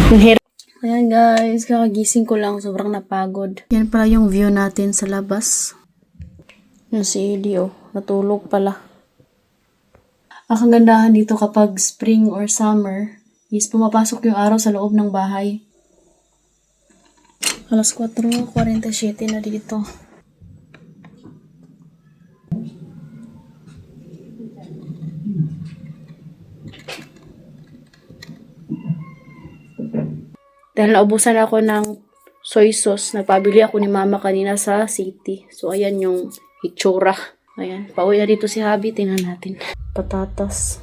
Ayan guys, kakagising ko lang. Sobrang napagod. Yan pala yung view natin sa labas. Yung si Eddie, oh. Natulog pala. Ang kagandahan dito kapag spring or summer is pumapasok yung araw sa loob ng bahay. Alas 4:47 na dito. Dahil naubusan ako ng soy sauce, nagpabili ako ni mama kanina sa city. So, ayan yung hitsura. Ayan, pauwi na dito si Habi. Tingnan natin. Patatas.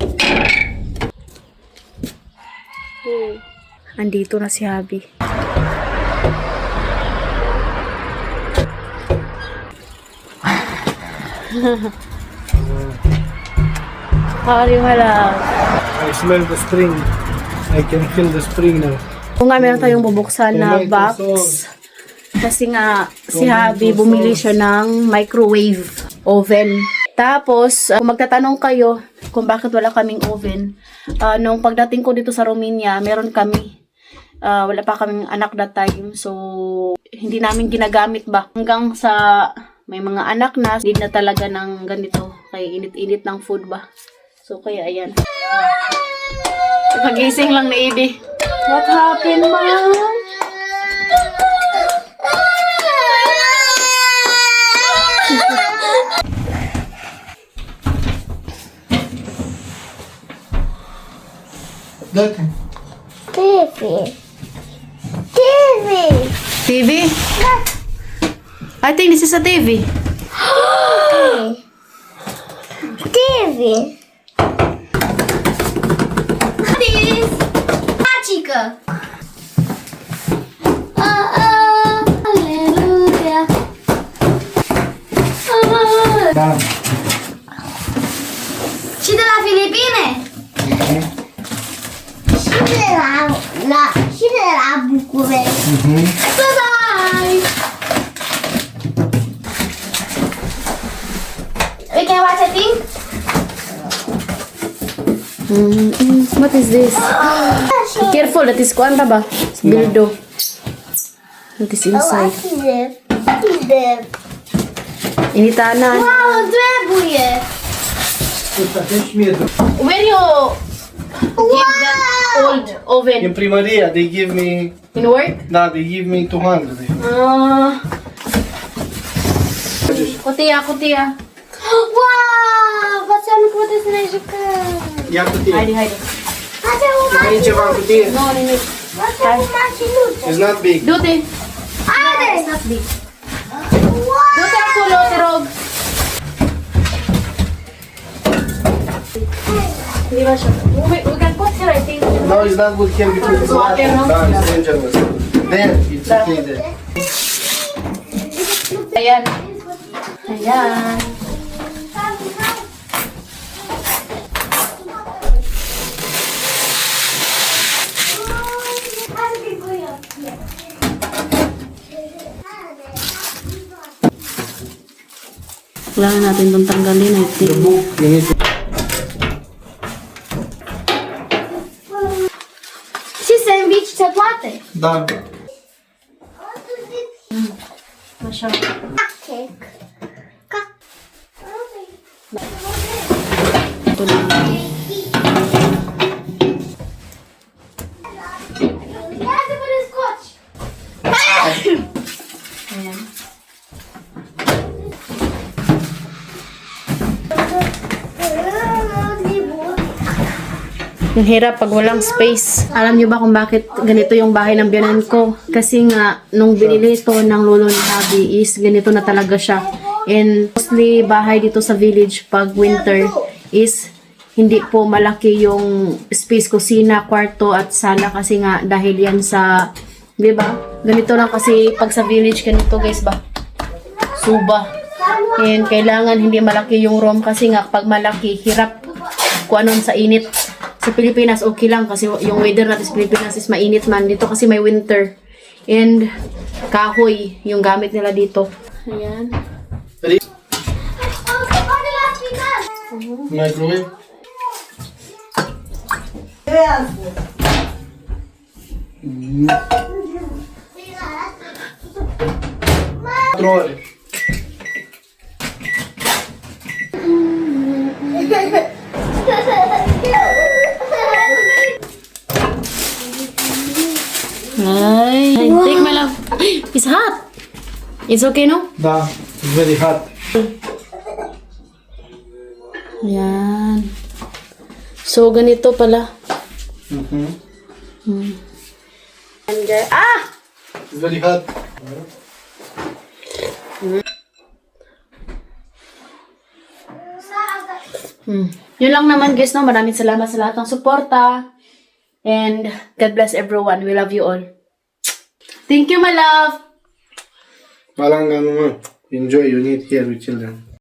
Andito na si Habi. Hari malam. I smell the spring. I can feel the spring now. Kung nga meron tayong bubuksan na box. Kasi nga si Habi bumili siya ng microwave oven. Tapos, kung magtatanong kayo kung bakit wala kaming oven, nung pagdating ko dito sa Romania, meron kami. Wala pa kaming anak that time. So, hindi namin ginagamit ba. Hanggang sa may mga anak na, need na talaga ng ganito. Kaya init-init ng food ba. So, kaya ayan. Pagising lang ni Edie. What happened, Mom? Look. TV? I think this is a TV. TV. This Magica. Hallelujah. Down. Și de la Filipine. Și de la București. Bye-bye. We can watch a thing? What is this? Careful, that is kuanta ba? Bildo. That is inside. What is this? Initanan. Wow, trebuie! Where you give that old oven? In Primaria, they give me. In work? Nah, they give me 200. Kutia. Wow! Facciamo come se ne gioca! Ia cutie. Haide. Facciamo Ai ceva în cutie. No, nimic. Facciamo macinuțe! It's not big. Dute. Haide! It's not big. Wow! Dute acolo, te rog. Hindi ba siya? We can put here, I think. No, it's not good here because it's not. Water, no? No, it's dangerous. There, it's okay there. Ayan. Kailangan natin itong tanggalin, I think. You need to. Și sandwich se poate? Da. Așa. Cake. Ito lang. Ia să vă descoci! Ayan. Yung hirap pag walang space. Alam niyo ba kung bakit ganito yung bahay ng biyanan ko? Kasi nga, nung binili ito ng lolo ni Habi is ganito na talaga siya. And mostly bahay dito sa village pag winter is hindi po malaki yung space, kusina, kwarto at sala kasi nga dahil yan sa, di ba? Ganito lang kasi pag sa village ganito guys ba? Suba. And kailangan hindi malaki yung room kasi nga pag malaki, hirap kung anon sa init. Sa Pilipinas, okay lang kasi yung weather natin sa Pilipinas is mainit man. Dito kasi may winter. And kahoy yung gamit nila dito. Ayan. Microwave. Troll. Ay, take my love. It's hot. It's okay, no? Da, it's very hot. Yan. So, ganito pala. And, It's very hot. Yun lang naman guys, no? Maraming salamat sa lahat ng suporta. And God bless everyone. We love you all. Thank you, my love. Walang ganun. Enjoy, you need here with children.